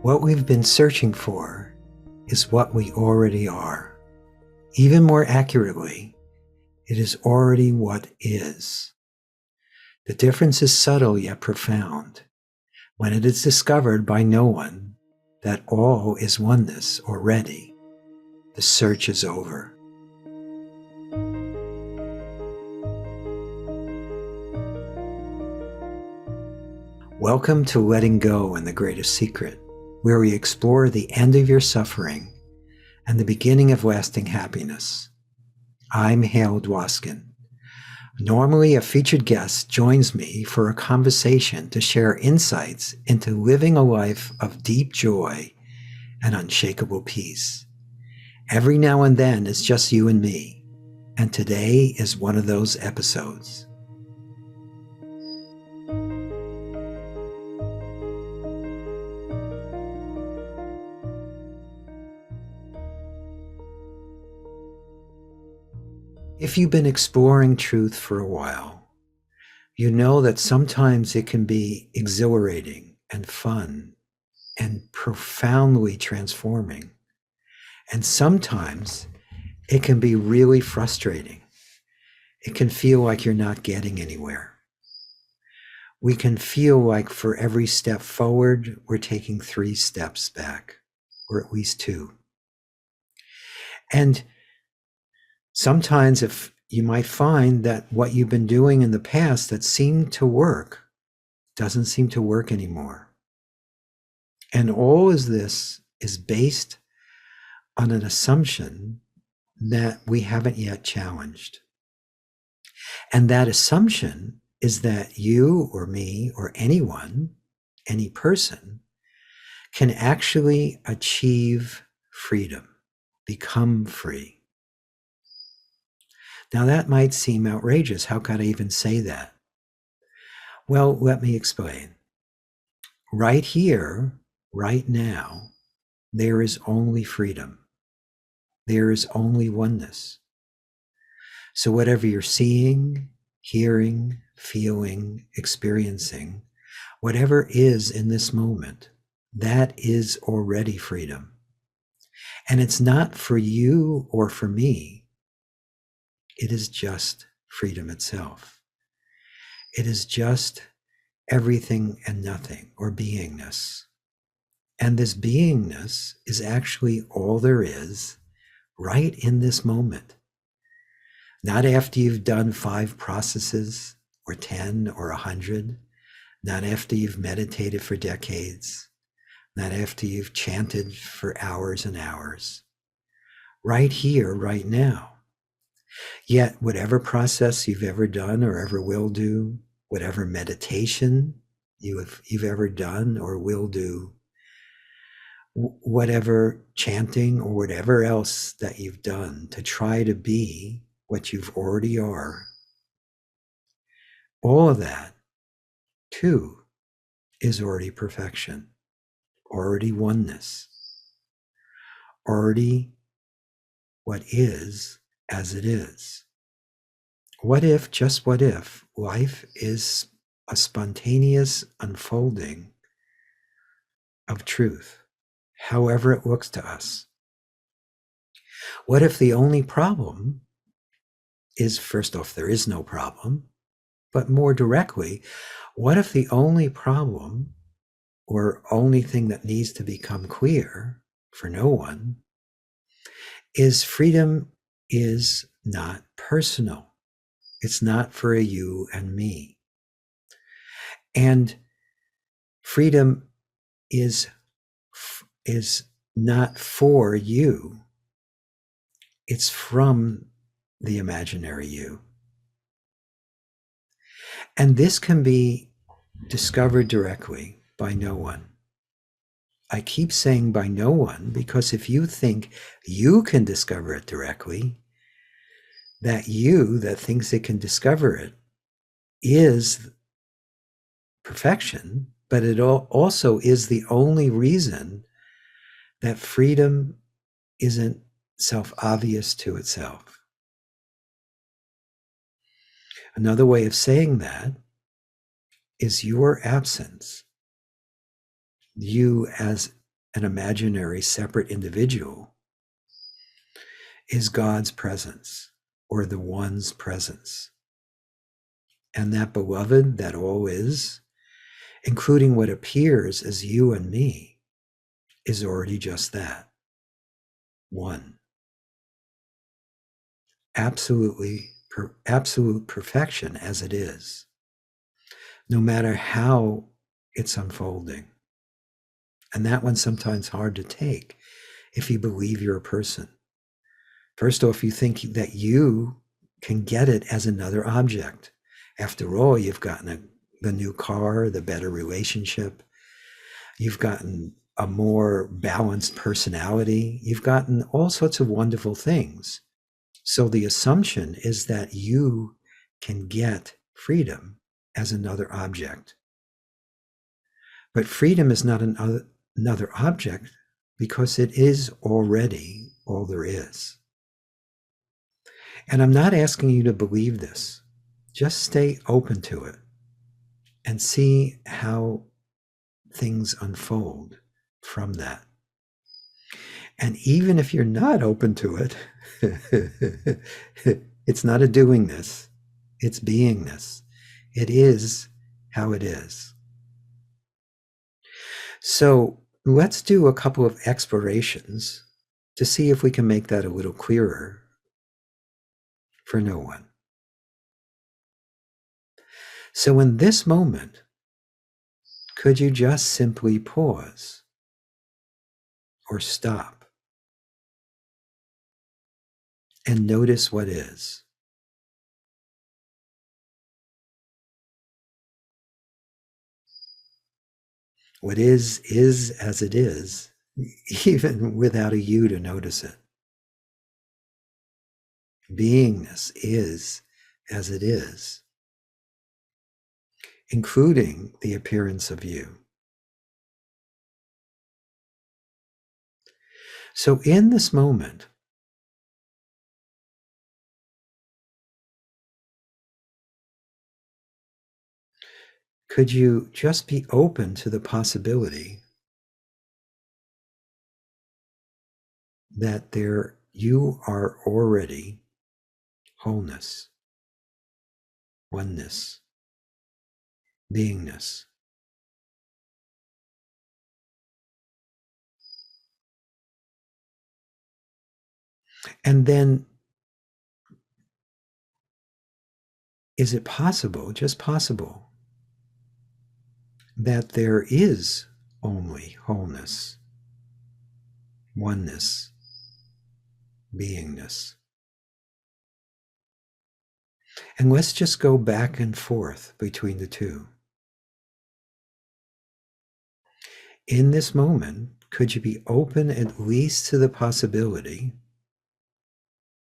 What we've been searching for is what we already are. Even more accurately, it is already what is. The difference is subtle yet profound. When it is discovered by no one that all is oneness already, the search is over. Welcome to Letting Go and the Greatest Secret, where we explore the end of your suffering and the beginning of lasting happiness. I'm Hale Dwoskin. Normally, a featured guest joins me for a conversation to share insights into living a life of deep joy and unshakable peace. Every now and then, it's just you and me, and today is one of those episodes. If you've been exploring truth for a while, you know that sometimes it can be exhilarating and fun and profoundly transforming. And sometimes it can be really frustrating. It can feel like you're not getting anywhere. We can feel like for every step forward, we're taking 3 steps back, or at least 2. And sometimes if you might find that what you've been doing in the past that seemed to work doesn't seem to work anymore. And all of this is based on an assumption that we haven't yet challenged. And that assumption is that you or me or anyone, any person, can actually achieve freedom, become free. Now that might seem outrageous. How could I even say that? Well, let me explain. Right here, right now, there is only freedom. There is only oneness. So whatever you're seeing, hearing, feeling, experiencing, whatever is in this moment, that is already freedom. And it's not for you or for me. It is just freedom itself. It is just everything and nothing, or beingness. And this beingness is actually all there is right in this moment. Not after you've done 5 processes, or 10, or 100. Not after you've meditated for decades. Not after you've chanted for hours and hours. Right here, right now. Yet, whatever process you've ever done or ever will do, whatever meditation you've ever done or will do, whatever chanting or whatever else that you've done to try to be what you've already are, all of that, too, is already perfection, already oneness, already what is as it is. What if, just what if, life is a spontaneous unfolding of truth, however it looks to us? What if the only problem is, first off, there is no problem, but more directly, what if the only problem or only thing that needs to become clear for no one is freedom is not personal. It's not for a you and me. And freedom is not for you. It's from the imaginary you. And this can be discovered directly by no one. I keep saying by no one because if you think you can discover it directly, that you that thinks it can discover it is perfection, but it also is the only reason that freedom isn't self-obvious to itself. Another way of saying that is your absence, you as an imaginary separate individual, is God's presence or the One's presence. And that beloved, that all is, including what appears as you and me, is already just that. One. Absolute perfection as it is, no matter how it's unfolding. And that one's sometimes hard to take if you believe you're a person. First off, you think that you can get it as another object. After all, you've gotten the new car, the better relationship. You've gotten a more balanced personality. You've gotten all sorts of wonderful things. So the assumption is that you can get freedom as another object. But freedom is not another object because it is already all there is. And I'm not asking you to believe this. Just stay open to it and see how things unfold from that. And even if you're not open to it, it's not a doingness, it's beingness. It is how it is. So let's do a couple of explorations to see if we can make that a little clearer for no one. So in this moment, could you just simply pause or stop and notice what is? What is as it is, even without a you to notice it. Beingness is as it is, including the appearance of you. So in this moment, could you just be open to the possibility that you are already wholeness, oneness, beingness? And then, is it possible, just possible, that there is only wholeness, oneness, beingness? And let's just go back and forth between the two. In this moment, could you be open at least to the possibility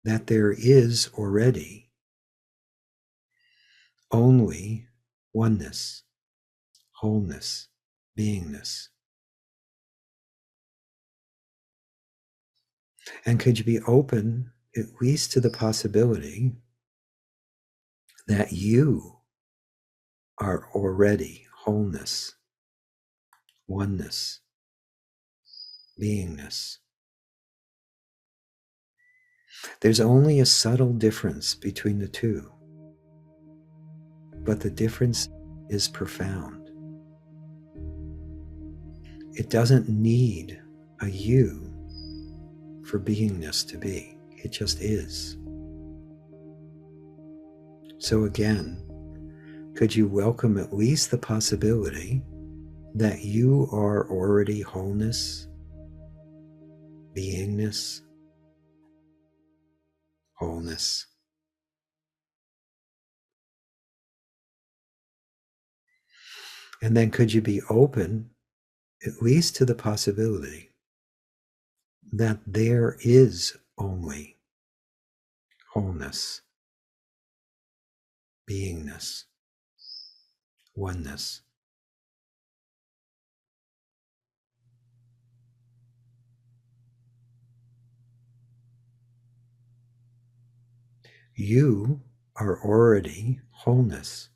that there is already only oneness, wholeness, beingness? And could you be open at least to the possibility that you are already wholeness, oneness, beingness? There's only a subtle difference between the two, but the difference is profound. It doesn't need a you for beingness to be. It just is. So again, could you welcome at least the possibility that you are already wholeness, beingness, wholeness? And then could you be open at least to the possibility that there is only wholeness, beingness, oneness? You are already wholeness,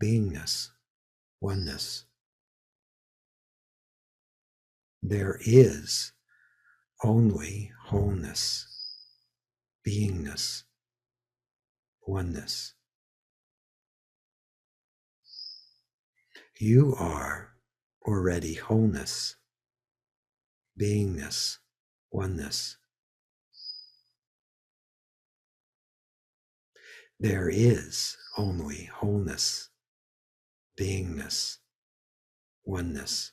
beingness, oneness. there is only wholeness, beingness, oneness. You are already wholeness, beingness, oneness. There is only wholeness, beingness, oneness.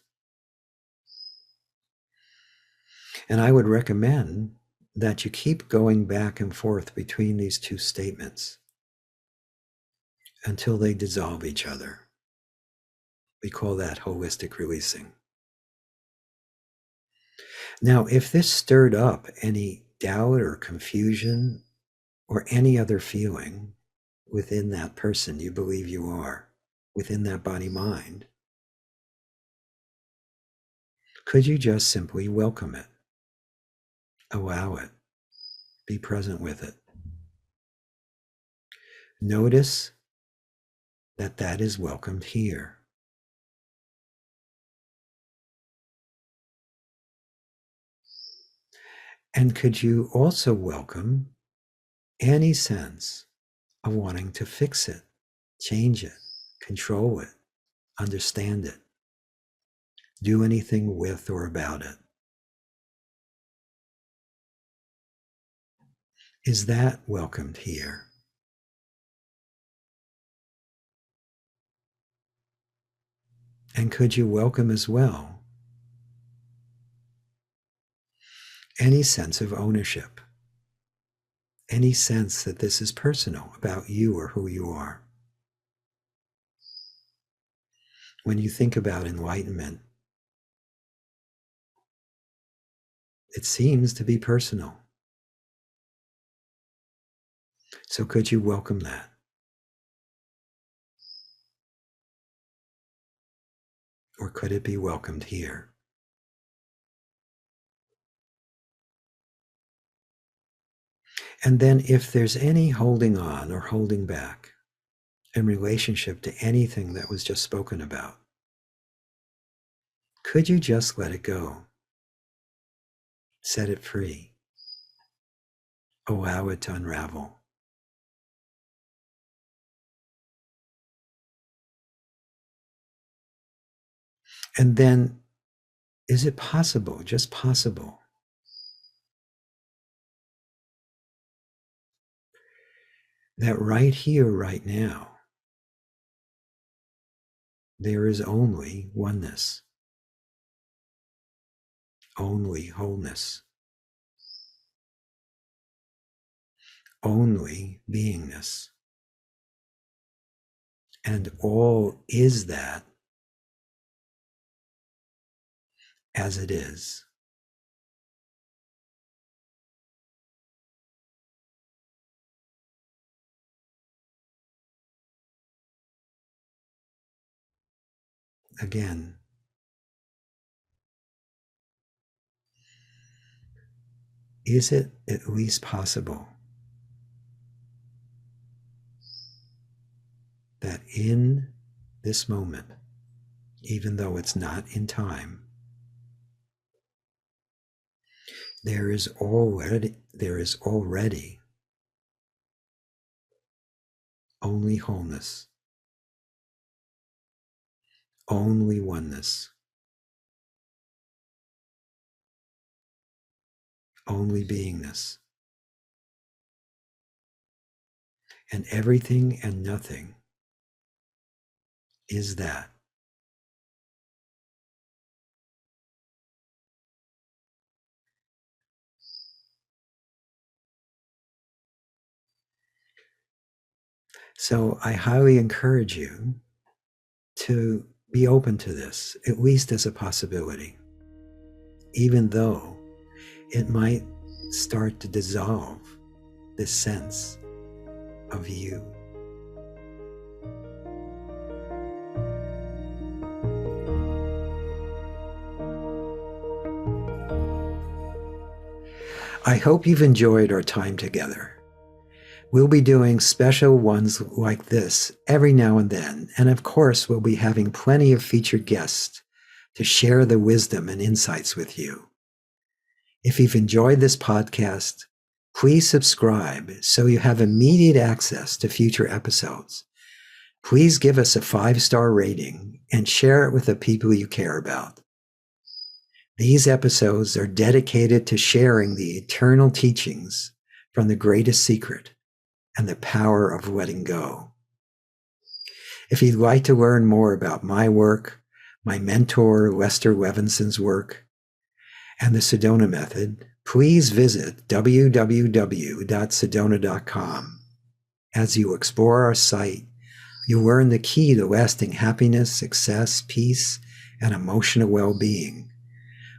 And I would recommend that you keep going back and forth between these two statements until they dissolve each other. We call that holistic releasing. Now, if this stirred up any doubt or confusion or any other feeling within that person you believe you are, within that body-mind, could you just simply welcome it, allow it, be present with it? Notice that that is welcomed here. And could you also welcome any sense of wanting to fix it, change it, control it, understand it, do anything with or about it? Is that welcomed here? And could you welcome as well any sense of ownership, any sense that this is personal about you or who you are? When you think about enlightenment, it seems to be personal. So could you welcome that? Or could it be welcomed here? And then if there's any holding on or holding back in relationship to anything that was just spoken about, could you just let it go? Set it free. Allow it to unravel. And then, is it possible, just possible, that right here, right now, there is only oneness, only wholeness, only beingness, and all is that as it is. Again, is it at least possible that in this moment, even though it's not in time, there is already only wholeness, only oneness, only beingness, and everything and nothing is that. So I highly encourage you to be open to this, at least as a possibility, even though it might start to dissolve this sense of you. I hope you've enjoyed our time together. We'll be doing special ones like this every now and then. And of course, we'll be having plenty of featured guests to share the wisdom and insights with you. If you've enjoyed this podcast, please subscribe so you have immediate access to future episodes. Please give us a 5-star rating and share it with the people you care about. These episodes are dedicated to sharing the eternal teachings from the greatest secret and the power of letting go. If you'd like to learn more about my work, my mentor Lester Levinson's work, and the Sedona method, please visit www.sedona.com. As you explore our site, you'll learn the key to lasting happiness, success, peace, and emotional well-being.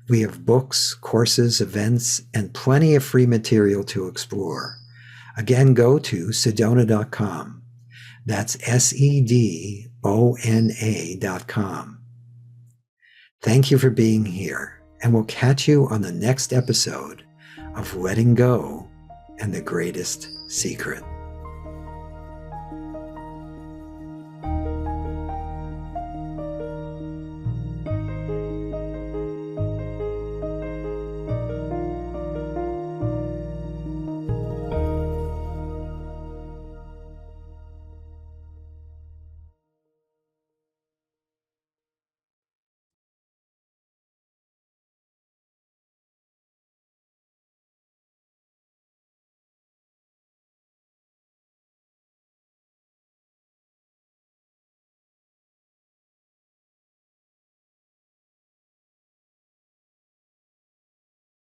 We have books, courses, events, and plenty of free material to explore. Again, go to sedona.com. That's sedona.com. Thank you for being here, and we'll catch you on the next episode of Letting Go and the Greatest Secret.